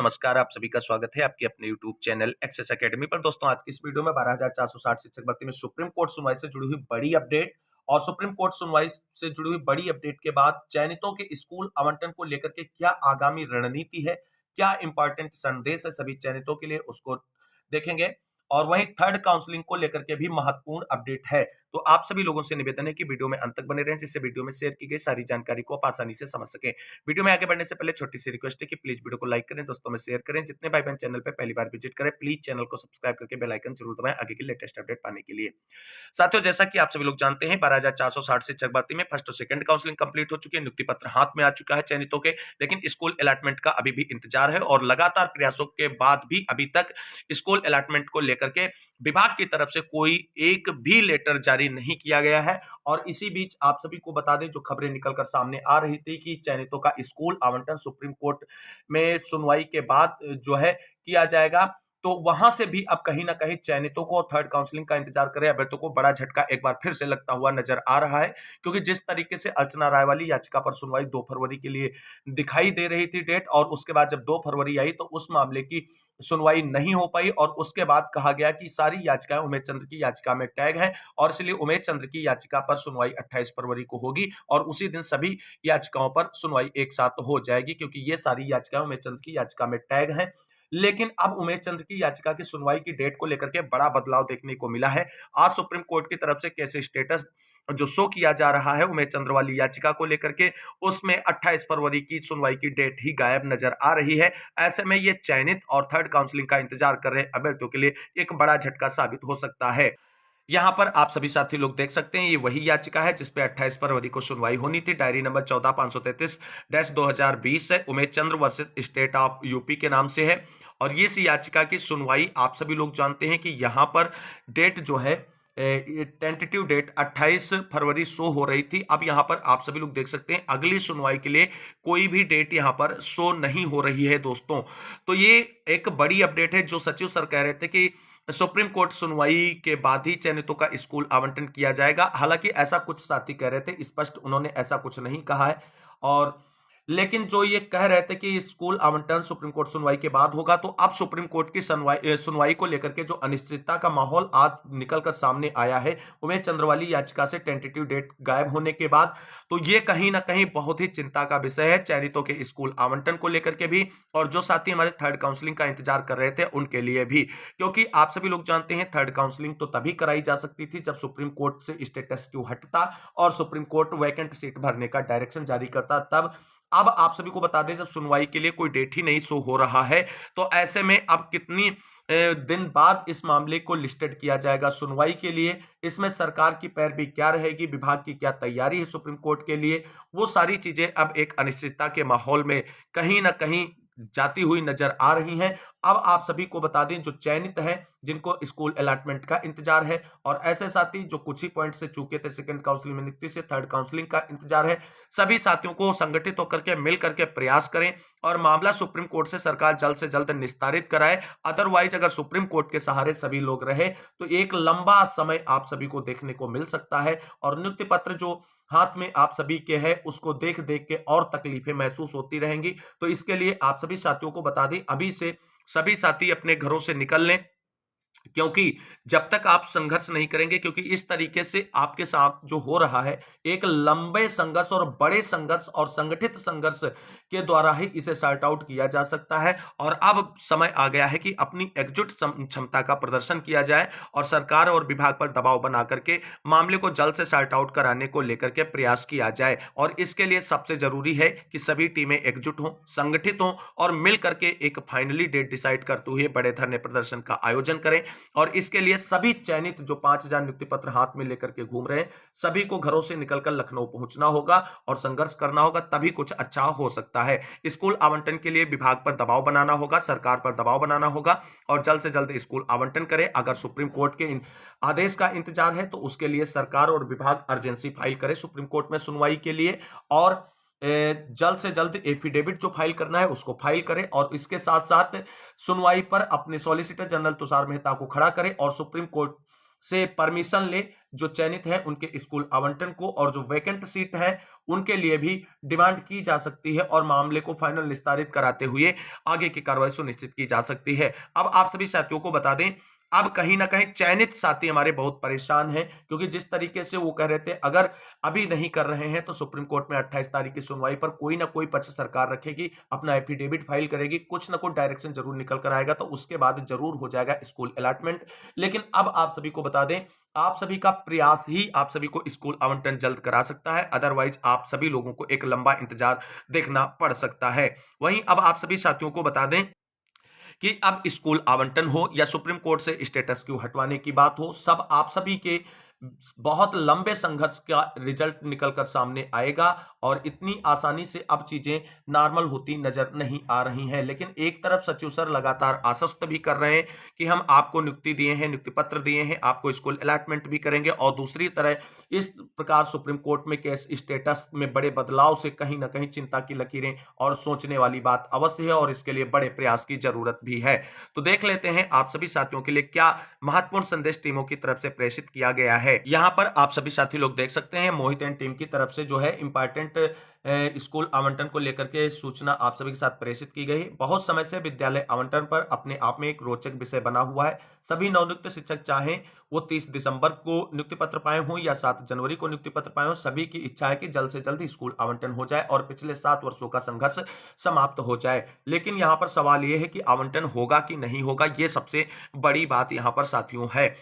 नमस्कार, आप सभी का स्वागत है आपके अपने यूट्यूब चैनल एक्सेस एकेडमी पर। दोस्तों, आज की इस वीडियो में 12,460 शिक्षक भर्ती में सुप्रीम कोर्ट सुनवाई से जुड़ी हुई बड़ी अपडेट और सुप्रीम कोर्ट सुनवाई से जुड़ी हुई बड़ी अपडेट के बाद चयनितों के स्कूल आवंटन को लेकर के क्या आगामी रणनीति है, क्या इंपॉर्टेंट संदेश है सभी चयनितों के लिए, उसको देखेंगे। और वहीं थर्ड काउंसलिंग को लेकर के भी महत्वपूर्ण अपडेट है। तो आप सभी लोगों से निवेदन है कि वीडियो में अंत तक बने रहें, जिससे वीडियो में शेयर की गई सारी जानकारी को आप आसानी से समझ सकें। वीडियो में आगे बढ़ने से पहले छोटी सी रिक्वेस्ट है कि प्लीज वीडियो को लाइक करें, दोस्तों में शेयर करें। जितने भाई बहन चैनल पे पहली बार विजिट करें, प्लीज चैनल को सब्सक्राइब करके बेल आइकन जरूर दबाएं आगे की लेटेस्ट अपडेट पाने के लिए। साथियों, जैसा कि आप सभी लोग जानते हैं, 12,460 शिक्षक भर्ती में फर्स्ट और सेकंड काउंसलिंग कंप्लीट हो चुकी है। नियुक्ति पत्र हाथ में आ चुका है चयनितों के, लेकिन स्कूल अलॉटमेंट का अभी भी इंतजार है और लगातार प्रयासों के बाद भी अभी तक स्कूल अलॉटमेंट को लेकर के विभाग की तरफ से कोई एक भी लेटर जारी नहीं किया गया है। और इसी बीच आप सभी को बता दें, जो खबरें निकलकर सामने आ रही थी कि चयनितों का स्कूल आवंटन सुप्रीम कोर्ट में सुनवाई के बाद जो है किया जाएगा, तो वहां से भी अब कहीं ना कहीं चयनितों को थर्ड काउंसलिंग का इंतजार करें अभ्यर्थियों को बड़ा झटका एक बार फिर से लगता हुआ नजर आ रहा है। क्योंकि जिस तरीके से अर्चना राय वाली याचिका पर सुनवाई 2 फरवरी के लिए दिखाई दे रही थी डेट, और उसके बाद जब 2 फरवरी आई तो उस मामले की सुनवाई नहीं हो पाई और उसके बाद कहा गया कि सारी याचिकाएं उमेश चंद्र की याचिका में टैग है और इसलिए उमेश चंद्र की याचिका पर सुनवाई 28 फरवरी को होगी और उसी दिन सभी याचिकाओं पर सुनवाई एक साथ हो जाएगी, क्योंकि ये सारी याचिकाएं उमेश चंद्र की याचिका में टैग हैं। लेकिन अब उमेश चंद्र की याचिका की सुनवाई की डेट को लेकर के बड़ा बदलाव देखने को मिला है। आज सुप्रीम कोर्ट की तरफ से कैसे स्टेटस जो शो किया जा रहा है उमेश चंद्र वाली याचिका को लेकर के, उसमें 28 फरवरी की सुनवाई की डेट ही गायब नजर आ रही है। ऐसे में ये चयनित और थर्ड काउंसलिंग का इंतजार कर रहे अभ्यर्थियों के लिए एक बड़ा झटका साबित हो सकता है। यहाँ पर आप सभी साथी लोग देख सकते हैं, ये वही याचिका है जिसपे 28 फरवरी को सुनवाई होनी थी। डायरी नंबर 14,533-2020 है, Umesh Chandra versus state of UP के नाम से है। और ये सी याचिका की सुनवाई आप सभी लोग जानते हैं कि यहाँ पर डेट जो है टेंटेटिव डेट 28 फरवरी शो हो रही थी। अब यहाँ पर आप सभी लोग देख सकते हैं अगली सुनवाई के लिए कोई भी डेट यहाँ पर शो नहीं हो रही है दोस्तों। तो ये एक बड़ी अपडेट है। जो सचिव सर कह रहे थे कि सुप्रीम कोर्ट सुनवाई के बाद ही चयनितों का स्कूल आवंटन किया जाएगा, हालांकि ऐसा कुछ साथी कह रहे थे, स्पष्ट उन्होंने ऐसा कुछ नहीं कहा है। और लेकिन जो ये कह रहे थे कि स्कूल आवंटन सुप्रीम कोर्ट सुनवाई के बाद होगा, तो अब सुप्रीम कोर्ट की सुनवाई को लेकर के जो अनिश्चितता का माहौल आज निकलकर सामने आया है उमेश चंद्र वाली याचिका से टेंटेटिव डेट गायब होने के बाद, तो ये कहीं ना कहीं बहुत ही चिंता का विषय है चयनितों के स्कूल आवंटन को लेकर के भी, और जो साथी हमारे थर्ड काउंसलिंग का इंतजार कर रहे थे उनके लिए भी। क्योंकि आप सभी लोग जानते हैं थर्ड काउंसलिंग तो तभी कराई जा सकती थी जब सुप्रीम कोर्ट से स्टेटस क्यू हटता और सुप्रीम कोर्ट वैकेंट सीट भरने का डायरेक्शन जारी करता तब। अब आप सभी को बता दें, जब सुनवाई के लिए कोई डेट ही नहीं शो हो रहा है, तो ऐसे में अब कितनी दिन बाद इस मामले को लिस्टेड किया जाएगा सुनवाई के लिए, इसमें सरकार की पैरवी क्या रहेगी, विभाग की क्या तैयारी है सुप्रीम कोर्ट के लिए, वो सारी चीजें अब एक अनिश्चितता के माहौल में कहीं ना कहीं जाती हुई नजर आ रही हैं। अब आप सभी को बता दें, जो चयनित हैं जिनको स्कूल अलॉटमेंट का इंतजार है, और ऐसे साथी जो कुछ ही पॉइंट से चूके थे सेकंड काउंसलिंग में नियुक्ति से, थर्ड काउंसलिंग का इंतजार है, सभी साथियों को संगठित होकर के मिल करके प्रयास करें और मामला सुप्रीम कोर्ट से सरकार जल्द से जल्द निस्तारित कराए। अदरवाइज अगर सुप्रीम कोर्ट के सहारे सभी लोग रहे तो एक लंबा समय आप सभी को देखने को मिल सकता है और नियुक्ति पत्र जो हाथ में आप सभी के है उसको देख देख के और तकलीफें महसूस होती रहेंगी। तो इसके लिए आप सभी साथियों को बता दें, अभी से सभी साथी अपने घरों से निकल लें, क्योंकि जब तक आप संघर्ष नहीं करेंगे, क्योंकि इस तरीके से आपके साथ जो हो रहा है एक लंबे संघर्ष और बड़े संघर्ष और संगठित संघर्ष के द्वारा ही इसे सॉर्ट आउट किया जा सकता है। और अब समय आ गया है कि अपनी एकजुट क्षमता का प्रदर्शन किया जाए और सरकार और विभाग पर दबाव बना करके मामले को जल्द से सॉर्ट आउट कराने को लेकर के प्रयास किया जाए। और इसके लिए सबसे जरूरी है कि सभी टीमें एकजुट हों, संगठित हों और मिल करके एक फाइनली डेट डिसाइड करते हुए बड़े धरने प्रदर्शन का आयोजन करें। और इसके लिए सभी चयनित जो 5,000 नियुक्ति पत्र हाथ में लेकर के घूम रहे हैं, सभी को घरों से निकलकर लखनऊ पहुंचना होगा और संघर्ष करना होगा, तभी कुछ अच्छा हो सकता है। स्कूल आवंटन के लिए विभाग पर दबाव बनाना होगा, सरकार पर दबाव बनाना होगा और जल्द से जल्द स्कूल आवंटन करें। अगर सुप्रीम कोर्ट के आदेश का इंतजार है तो उसके लिए सरकार और विभाग अर्जेंसी फाइल करे सुप्रीम कोर्ट में सुनवाई के लिए, और जल्द से जल्द एफिडेविट जो फाइल करना है उसको फाइल करें और इसके साथ साथ सुनवाई पर अपने सॉलिसिटर जनरल तुषार मेहता को खड़ा करें और सुप्रीम कोर्ट से परमिशन ले, जो चयनित है उनके स्कूल आवंटन को, और जो वैकेंट सीट है उनके लिए भी डिमांड की जा सकती है और मामले को फाइनल निस्तारित कराते हुए आगे की कार्रवाई सुनिश्चित की जा सकती है। अब आप सभी साथियों को बता दें, अब कहीं ना कहीं चयनित साथी हमारे बहुत परेशान हैं, क्योंकि जिस तरीके से वो कह रहे थे अगर अभी नहीं कर रहे हैं तो सुप्रीम कोर्ट में 28 तारीख की सुनवाई पर कोई ना कोई पक्ष सरकार रखेगी, अपना एफिडेविट फाइल करेगी, कुछ ना कुछ डायरेक्शन जरूर निकल कर आएगा, तो उसके बाद जरूर हो जाएगा स्कूल अलॉटमेंट। लेकिन अब आप सभी को बता दें, आप सभी का प्रयास ही आप सभी को स्कूल आवंटन जल्द करा सकता है, अदरवाइज आप सभी लोगों को एक लंबा इंतजार देखना पड़ सकता है। वहीं अब आप सभी साथियों को बता दें कि अब स्कूल आवंटन हो या सुप्रीम कोर्ट से स्टेटस क्यू हटवाने की बात हो, सब आप सभी के बहुत लंबे संघर्ष का रिजल्ट निकलकर सामने आएगा और इतनी आसानी से अब चीजें नॉर्मल होती नजर नहीं आ रही हैं। लेकिन एक तरफ सचिव सर लगातार आश्वस्त भी कर रहे हैं कि हम आपको नियुक्ति दिए हैं, नियुक्ति पत्र दिए हैं, आपको स्कूल अलॉटमेंट भी करेंगे, और दूसरी तरह इस प्रकार सुप्रीम कोर्ट में केस स्टेटस में बड़े बदलाव से कहीं ना कहीं चिंता की लकीरें और सोचने वाली बात अवश्य है, और इसके लिए बड़े प्रयास की जरूरत भी है। तो देख लेते हैं आप सभी साथियों के लिए क्या महत्वपूर्ण संदेश टीमों की तरफ से प्रेषित किया गया है। यहां पर आप सभी साथी लोग देख सकते हैं, मोहित एंड टीम की तरफ से जो है इंपॉर्टेंट स्कूल आवंटन को लेकर के सूचना आप सभी के साथ प्रेषित की गई। बहुत समय से विद्यालय आवंटन पर अपने आप में एक रोचक विषय बना हुआ है। सभी नवनियुक्त शिक्षक चाहें वो 30 दिसंबर को नियुक्ति पत्र पाए हों या 7 जनवरी को नियुक्ति पत्र पाए हों, सभी की इच्छा है कि जल्द से जल्द स्कूल आवंटन हो जाए और पिछले 7 वर्षों का संघर्ष समाप्त हो जाए। लेकिन यहां पर सवाल यह है कि आवंटन होगा कि नहीं होगा, यह सबसे बड़ी बात यहां पर साथियों है।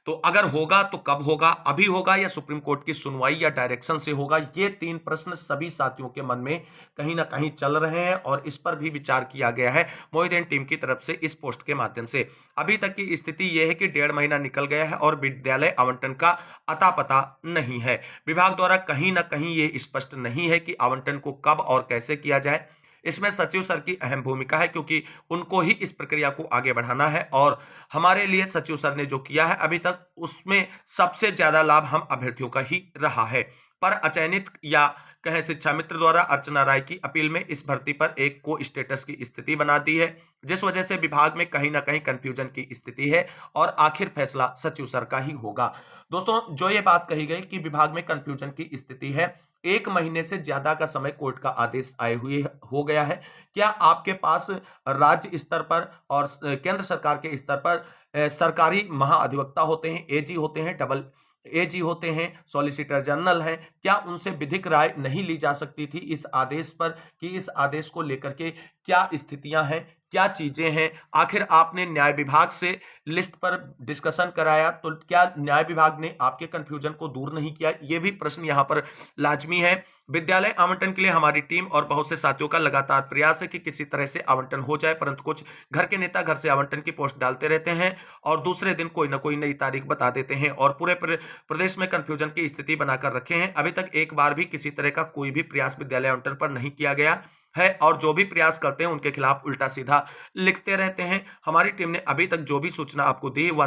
तो अगर होगा तो कब होगा, अभी होगा या सुप्रीम कोर्ट की सुनवाई या डायरेक्शन से होगा, ये 3 प्रश्न सभी साथियों के मन में कहीं ना कहीं चल रहे हैं और इस पर भी विचार किया गया है मोहित टीम की तरफ से इस पोस्ट के माध्यम से। अभी तक की स्थिति यह है कि 1.5 महीना निकल गया है और विद्यालय आवंटन का अता पता नहीं है। विभाग द्वारा कहीं ना कहीं ये स्पष्ट नहीं है कि आवंटन को कब और कैसे किया जाए। इसमें सचिव सर की अहम भूमिका है, क्योंकि उनको ही इस प्रक्रिया को आगे बढ़ाना है, और हमारे लिए सचिव सर ने जो किया है अभी तक उसमें सबसे ज्यादा लाभ हम अभ्यर्थियों का ही रहा है। पर अचयनित या कहें शिक्षा मित्र द्वारा अर्चना राय की अपील में इस भर्ती पर एक को स्टेटस की स्थिति बना दी है, जिस वजह से विभाग में कहीं ना कहीं कंफ्यूजन की स्थिति है और आखिर फैसला सचिव सर का ही होगा। दोस्तों, जो ये बात कही गई कि विभाग में कंफ्यूजन की स्थिति है, 1 महीने से ज्यादा का समय कोर्ट का आदेश आए हुए हो गया है। क्या आपके पास राज्य स्तर पर और केंद्र सरकार के स्तर पर सरकारी महाअधिवक्ता होते हैं, एजी होते हैं, डबल एजी होते हैं, सॉलिसिटर जनरल हैं, क्या उनसे विधिक राय नहीं ली जा सकती थी इस आदेश पर कि इस आदेश को लेकर के क्या स्थितियां हैं, क्या चीजें हैं? आखिर आपने न्याय विभाग से लिस्ट पर डिस्कशन कराया, तो क्या न्याय विभाग ने आपके कंफ्यूजन को दूर नहीं किया? ये भी प्रश्न यहां पर लाजमी है। विद्यालय आवंटन के लिए हमारी टीम और बहुत से साथियों का लगातार प्रयास है कि किसी तरह से आवंटन हो जाए, परंतु कुछ घर के नेता घर से आवंटन की पोस्ट डालते रहते हैं और दूसरे दिन कोई ना कोई नई तारीख बता देते हैं और पूरे प्रदेश में कंफ्यूजन की स्थिति बनाकर रखे हैं। अभी तक एक बार भी किसी तरह का कोई भी प्रयास विद्यालय आवंटन पर नहीं किया गया है, और जो भी प्रयास करते हैं उनके खिलाफ उल्टा सीधा लिखते रहते हैं। हमारी टीम ने अभी तक जो भी सूचना आपको दी वह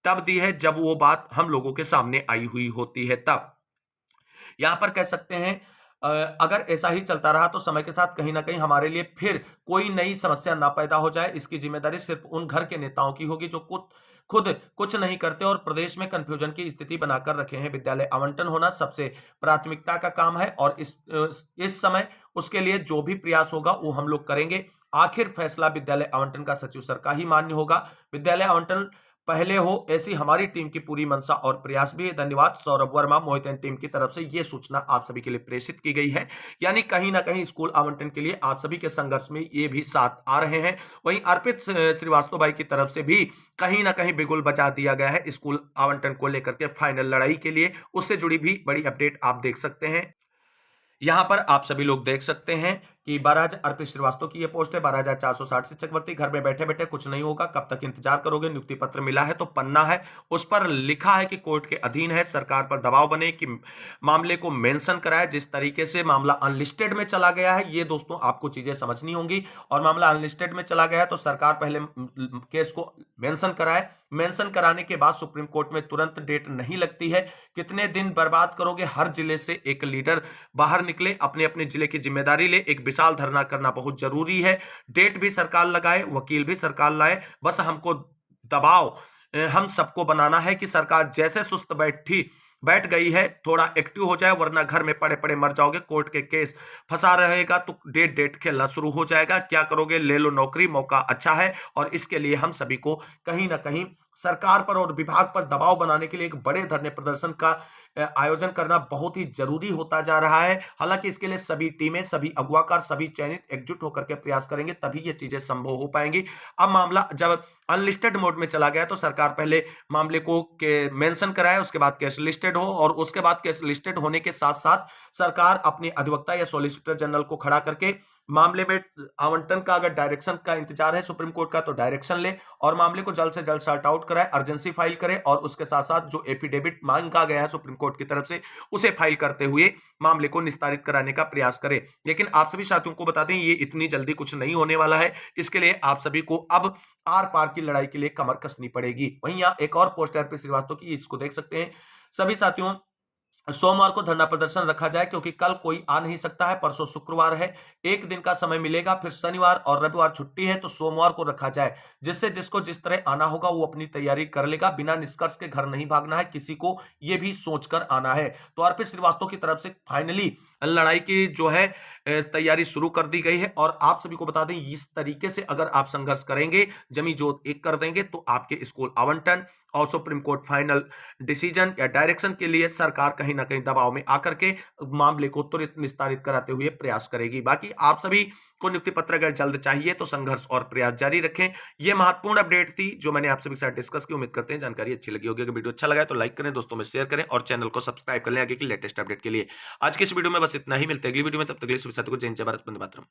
तब दी है जब वो बात हम लोगों के सामने आई हुई होती है। तब यहां पर कह सकते हैं अगर ऐसा ही चलता रहा तो समय के साथ कहीं ना कहीं हमारे लिए फिर कोई नई समस्या ना पैदा हो जाए, इसकी जिम्मेदारी सिर्फ उन घर के नेताओं की होगी जो खुद कुछ नहीं करते और प्रदेश में कंफ्यूजन की स्थिति बनाकर रखे हैं। विद्यालय आवंटन होना सबसे प्राथमिकता का काम है और इस समय उसके लिए जो भी प्रयास होगा वो हम लोग करेंगे। आखिर फैसला विद्यालय आवंटन का सचिव सर का ही मान्य होगा। विद्यालय आवंटन पहले हो, ऐसी हमारी टीम की पूरी मंशा और प्रयास भी है। धन्यवाद। सौरभ वर्मा, मोहित एंड टीम की तरफ से ये सूचना आप सभी के लिए प्रेषित की गई है। यानी कहीं ना कहीं स्कूल आवंटन के लिए आप सभी के संघर्ष में ये भी साथ आ रहे हैं। वहीं अर्पित श्रीवास्तव भाई की तरफ से भी कहीं ना कहीं बिगुल बजा दिया गया है स्कूल आवंटन को लेकर के फाइनल लड़ाई के लिए। उससे जुड़ी भी बड़ी अपडेट आप देख सकते हैं। यहां पर आप सभी लोग देख सकते हैं कि 12,000 अर्पित श्रीवास्तव की ये पोस्ट है। 12,460 शिक्षक भर्ती, घर में बैठे बैठे कुछ नहीं होगा, कब तक इंतजार करोगे? नियुक्ति पत्र मिला है तो पन्ना है, उस पर लिखा है कि कोर्ट के अधीन है, सरकार पर दबाव बने कि मामले को मेंशन कराए। जिस तरीके से मामला अनलिस्टेड में चला गया है, ये दोस्तों आपको चीजें समझनी होंगी, और मामला अनलिस्टेड में चला गया है तो सरकार पहले केस को मेंशन कराए। मेंशन कराने के बाद सुप्रीम कोर्ट में तुरंत डेट नहीं लगती है। कितने दिन बर्बाद करोगे? हर जिले से एक लीडर बाहर निकले, अपने अपने जिले की जिम्मेदारी ले, एक विशाल धरना करना बहुत जरूरी है। डेट भी सरकार लगाए, वकील भी सरकार लाए, बस हमको दबाव हम सबको बनाना है कि सरकार जैसे सुस्त बैठ गई है, थोड़ा एक्टिव हो जाए, वरना घर में पड़े पड़े मर जाओगे। कोर्ट के केस फंसा रहेगा तो डेट डेट खेलना शुरू हो जाएगा। क्या करोगे? ले लो नौकरी, मौका अच्छा है। और इसके लिए हम सभी को कहीं ना कहीं सरकार पर और विभाग पर दबाव बनाने के लिए एक बड़े धरने प्रदर्शन का आयोजन करना बहुत ही जरूरी होता जा रहा है। हालांकि इसके लिए सभी टीमें, सभी अगुवाकार, सभी चयनित एकजुट होकर के प्रयास करेंगे, तभी ये चीजें संभव हो पाएंगी। अब मामला जब अनलिस्टेड मोड में चला गया तो सरकार पहले मामले को मेंशन कराए, उसके बाद केस लिस्टेड हो, और उसके बाद केस लिस्टेड होने के साथ साथ सरकार अपने अधिवक्ता या सॉलिसिटर जनरल को खड़ा करके मामले में आवंटन का, अगर डायरेक्शन का इंतजार है सुप्रीम कोर्ट का, तो डायरेक्शन ले और मामले को जल्द से जल्द सॉर्ट आउट कराए, अर्जेंसी फाइल करे, और उसके साथ साथ जो एफिडेविट मांगा गया है सुप्रीम कोर्ट की तरफ से उसे फाइल करते हुए मामले को निस्तारित कराने का प्रयास करे। लेकिन आप सभी साथियों को बता दें, ये इतनी जल्दी कुछ नहीं होने वाला है। इसके लिए आप सभी को अब आर पार की लड़ाई के लिए कमर कसनी पड़ेगी। वहीं यहाँ एक और पोस्ट है श्रीवास्तव की, इसको देख सकते हैं। सभी साथियों, सोमवार को धरना प्रदर्शन रखा जाए क्योंकि कल कोई आ नहीं सकता है, परसों शुक्रवार है, एक दिन का समय मिलेगा, फिर शनिवार और रविवार छुट्टी है, तो सोमवार को रखा जाए, जिससे जिसको जिस तरह आना होगा वो अपनी तैयारी कर लेगा। बिना निष्कर्ष के घर नहीं भागना है, किसी को ये भी सोचकर आना है। तो अर्पित श्रीवास्तव की तरफ से फाइनली लड़ाई की जो है तैयारी शुरू कर दी गई है। और आप सभी को बता दें, इस तरीके से अगर आप संघर्ष करेंगे, जमी जोत एक कर देंगे, तो आपके स्कूल आवंटन और सुप्रीम कोर्ट फाइनल डिसीजन या डायरेक्शन के लिए सरकार कहीं ना कहीं दबाव में आकर के मामले को त्वरित निस्तारित कराते हुए प्रयास करेगी। बाकी आप सभी को नियुक्ति पत्र अगर जल्द चाहिए तो संघर्ष और प्रयास जारी रखें। यह महत्वपूर्ण अपडेट थी जो मैंने आप सभी के साथ डिस्कस की। उम्मीद करते हैं जानकारी अच्छी लगी होगी। अगर वीडियो अच्छा लगा तो लाइक करें, दोस्तों में शेयर करें और चैनल को सब्सक्राइब कर लें आगे की लेटेस्ट अपडेट के लिए। आज की इस वीडियो में बस इतना ही, मिलते हैं अगली वीडियो में, तब तक के लिए सभी साथियों को जय हिंद, जय भारत, वंदे मातरम।